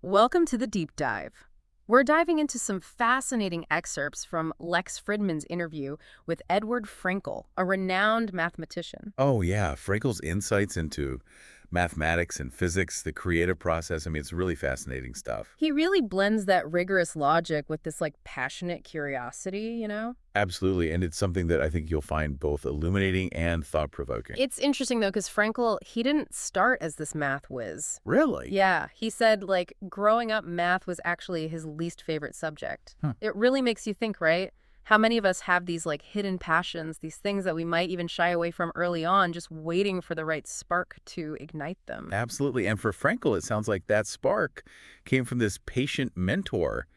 Welcome to the deep dive. We're diving into some fascinating excerpts from Lex Fridman's interview with Edward Frenkel, a renowned mathematician. Oh, yeah. Frankel's insights into mathematics and physics, the creative process. I mean, it's really fascinating stuff. He really blends that rigorous logic with this passionate curiosity. Absolutely. And it's something that I think you'll find both illuminating and thought-provoking. It's interesting though, because Frenkel, he didn't start as this math whiz. Really? Yeah, he said growing up, math was actually his least favorite subject. Huh. It really makes you think, right? How many of us have these hidden passions, these things that we might even shy away from early on, just waiting for the right spark to ignite them? Absolutely. And for Frenkel, it sounds like that spark came from this patient mentor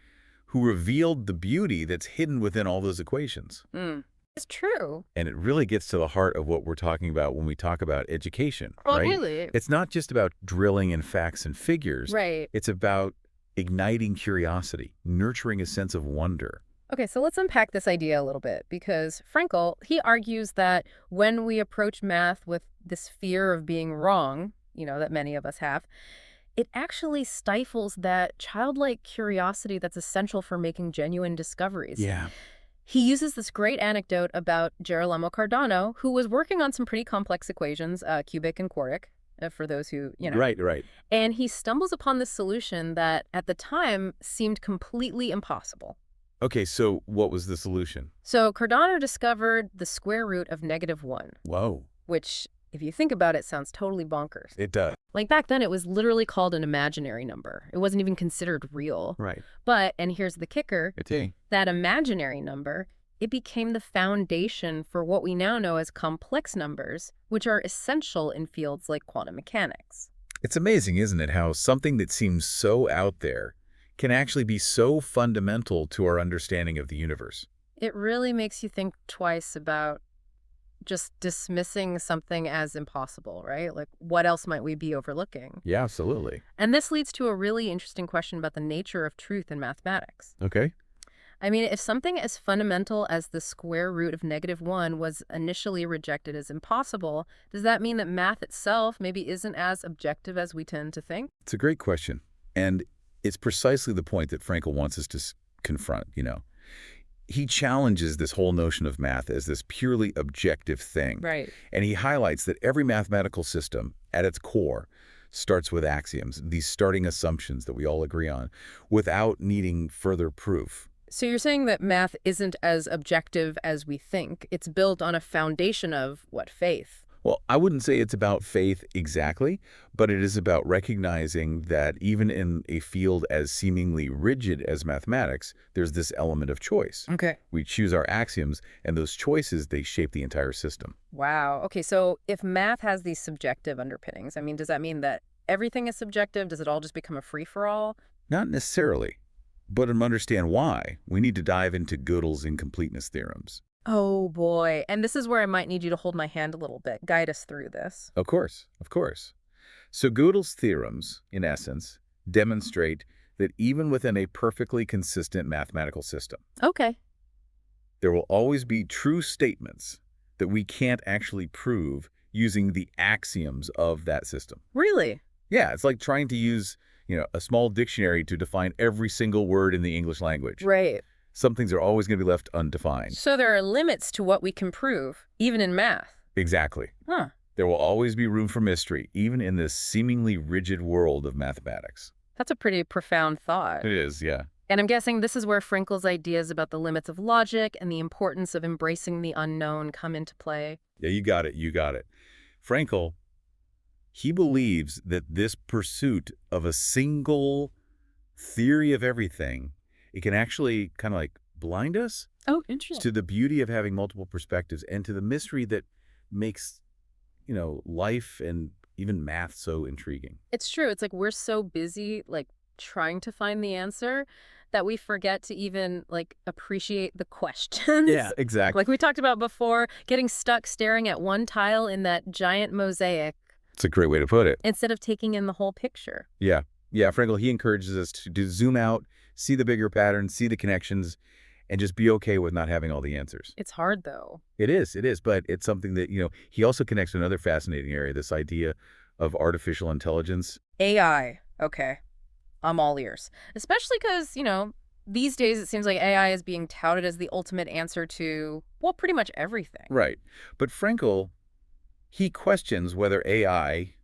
who revealed the beauty that's hidden within all those equations. It's true. And it really gets to the heart of what we're talking about when we talk about education, Well, right? really. It's not just about drilling in facts and figures. Right. It's about igniting curiosity, nurturing a sense of wonder. Okay, so let's unpack this idea a little bit because Frenkel, he argues that when we approach math with this fear of being wrong, that many of us have, it actually stifles that childlike curiosity that's essential for making genuine discoveries. Yeah. He uses this great anecdote about Girolamo Cardano, who was working on some pretty complex equations, cubic and quartic, for those who. Right. And he stumbles upon this solution that at the time seemed completely impossible. Okay, so what was the solution? So Cardano discovered the square root of -1, Whoa. which, if you think about it, sounds totally bonkers. It does. Back then, it was literally called an imaginary number. It wasn't even considered real. Right. But, and here's the kicker, It's a. that imaginary number, it became the foundation for what we now know as complex numbers, which are essential in fields like quantum mechanics. It's amazing, isn't it, how something that seems so out there can actually be so fundamental to our understanding of the universe. It really makes you think twice about just dismissing something as impossible, right? What else might we be overlooking? Yeah, absolutely. And this leads to a really interesting question about the nature of truth in mathematics. Okay. I mean, if something as fundamental as the square root of -1 was initially rejected as impossible, does that mean that math itself maybe isn't as objective as we tend to think? It's a great question. And it's precisely the point that Frankel wants us to confront. He challenges this whole notion of math as this purely objective thing. Right. And he highlights that every mathematical system, at its core, starts with axioms, these starting assumptions that we all agree on, without needing further proof. So you're saying that math isn't as objective as we think. It's built on a foundation of, what, faith? Well, I wouldn't say it's about faith exactly, but it is about recognizing that even in a field as seemingly rigid as mathematics, there's this element of choice. Okay. We choose our axioms, and those choices, they shape the entire system. Wow. Okay, so if math has these subjective underpinnings, I mean, does that mean that everything is subjective? Does it all just become a free-for-all? Not necessarily, but to understand why, we need to dive into Gödel's incompleteness theorems. Oh, boy. And this is where I might need you to hold my hand a little bit. Guide us through this. Of course, of course. So Gödel's theorems, in essence, demonstrate that even within a perfectly consistent mathematical system, Okay. there will always be true statements that we can't actually prove using the axioms of that system. Really? Yeah, it's like trying to use, a small dictionary to define every single word in the English language. Right. Some things are always going to be left undefined. So there are limits to what we can prove, even in math. Exactly. Huh. There will always be room for mystery, even in this seemingly rigid world of mathematics. That's a pretty profound thought. It is, yeah. And I'm guessing this is where Frenkel's ideas about the limits of logic and the importance of embracing the unknown come into play. Yeah, you got it. Frenkel, he believes that this pursuit of a single theory of everything, it can actually kind of blind us Oh, interesting. to the beauty of having multiple perspectives and to the mystery that makes, life and even math so intriguing. It's true. It's we're so busy, trying to find the answer that we forget to even, appreciate the questions. Exactly. Like we talked about before, getting stuck staring at one tile in that giant mosaic It's a great way to put it. instead of taking in the whole picture. Yeah, Frenkel, he encourages us to zoom out, see the bigger patterns, see the connections, and just be okay with not having all the answers. It's hard, though. It is, but it's something that, he also connects to another fascinating area, this idea of artificial intelligence. AI. Okay. I'm all ears. Especially because, these days it seems like AI is being touted as the ultimate answer to, well, pretty much everything. Right. But Frankel, he questions whether AI,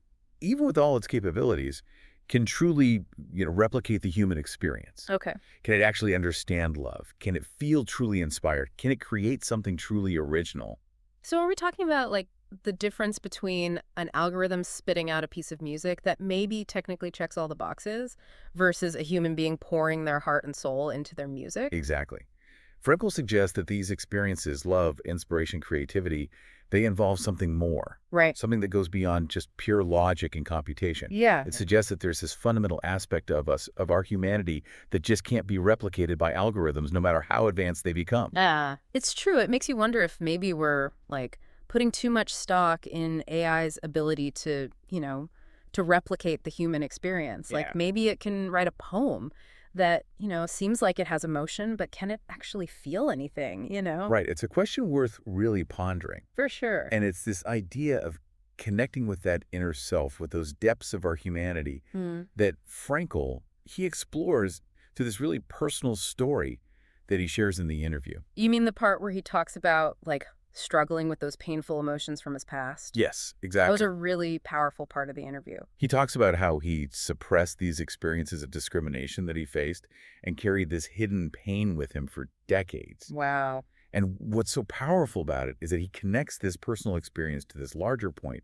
even with all its capabilities, can truly, replicate the human experience. Okay. Can it actually understand love? Can it feel truly inspired? Can it create something truly original? So are we talking about like the difference between an algorithm spitting out a piece of music that maybe technically checks all the boxes versus a human being pouring their heart and soul into their music? Exactly. Frankel suggests that these experiences, love, inspiration, creativity, they involve something more, Right. something that goes beyond just pure logic and computation. Yeah. It suggests that there's this fundamental aspect of us, of our humanity, that just can't be replicated by algorithms, no matter how advanced they become. It's true. It makes you wonder if maybe we're like putting too much stock in AI's ability to replicate the human experience. Like Yeah. maybe it can write a poem that, seems like it has emotion, but can it actually feel anything? Right. It's a question worth really pondering. For sure. And it's this idea of connecting with that inner self, with those depths of our humanity, Hmm. that Frankel, he explores through this really personal story that he shares in the interview. You mean the part where he talks about like struggling with those painful emotions from his past? Yes, That was exactly. a really powerful part of the interview. He talks about how he suppressed these experiences of discrimination that he faced and carried this hidden pain with him for decades. Wow. And what's so powerful about it is that he connects this personal experience to this larger point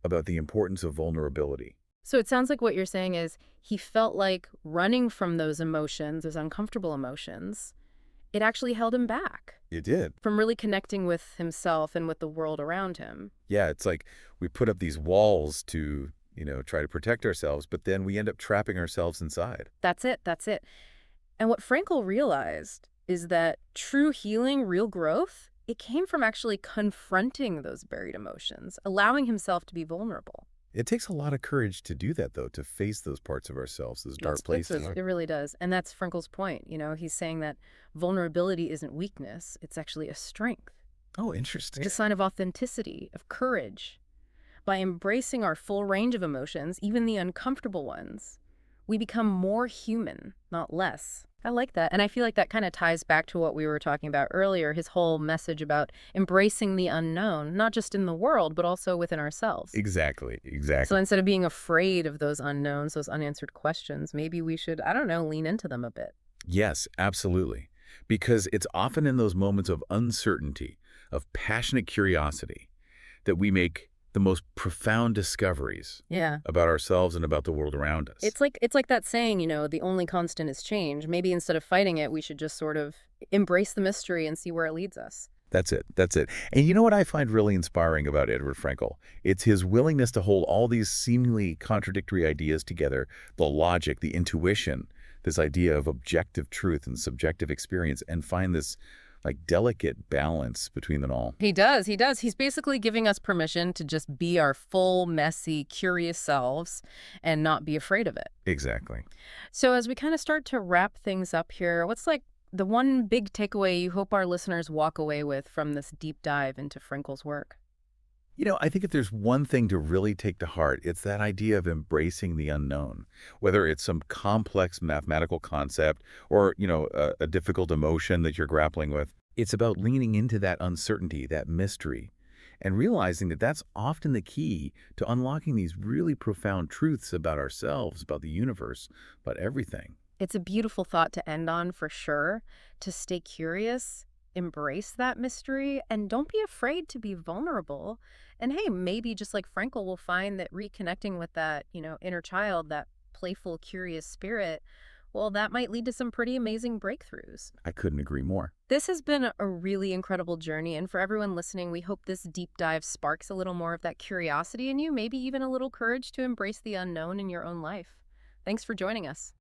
about the importance of vulnerability. So it sounds like what you're saying is he felt like running from those emotions, those uncomfortable emotions, it actually held him back It did. from really connecting with himself and with the world around him. Yeah, it's like we put up these walls to, try to protect ourselves, but then we end up trapping ourselves inside. That's it. That's it. And what Frankel realized is that true healing, real growth, it came from actually confronting those buried emotions, allowing himself to be vulnerable. It takes a lot of courage to do that, though, to face those parts of ourselves, those dark places. It really does. And that's Frankel's point. He's saying that vulnerability isn't weakness, it's actually a strength. Oh, It's interesting. a sign of authenticity, of courage. By embracing our full range of emotions, even the uncomfortable ones, we become more human, not less. I like that. And I feel like that kind of ties back to what we were talking about earlier, his whole message about embracing the unknown, not just in the world, but also within ourselves. Exactly, So exactly. instead of being afraid of those unknowns, those unanswered questions, maybe we should, I don't know, lean into them a bit. Yes, absolutely. Because it's often in those moments of uncertainty, of passionate curiosity, that we make the most profound discoveries Yeah. about ourselves and about the world around us. It's like that saying, the only constant is change. Maybe instead of fighting it, we should just sort of embrace the mystery and see where it leads us. That's it. That's it. And you know what I find really inspiring about Edward Frenkel? It's his willingness to hold all these seemingly contradictory ideas together, the logic, the intuition, this idea of objective truth and subjective experience, and find this like delicate balance between them all. He does. He does. He's basically giving us permission to just be our full, messy, curious selves and not be afraid of it. Exactly. So as we kind of start to wrap things up here, what's like the one big takeaway you hope our listeners walk away with from this deep dive into Frenkel's work? I think if there's one thing to really take to heart, it's that idea of embracing the unknown, whether it's some complex mathematical concept or, a difficult emotion that you're grappling with. It's about leaning into that uncertainty, that mystery, and realizing that that's often the key to unlocking these really profound truths about ourselves, about the universe, about everything. It's a beautiful thought to end on for sure, to stay curious, embrace that mystery, and don't be afraid to be vulnerable. And hey, maybe just like Frankel, will find that reconnecting with that, inner child, that playful, curious spirit, well, that might lead to some pretty amazing breakthroughs. I couldn't agree more. This has been a really incredible journey, and for everyone listening, we hope this deep dive sparks a little more of that curiosity in you, maybe even a little courage to embrace the unknown in your own life. Thanks for joining us.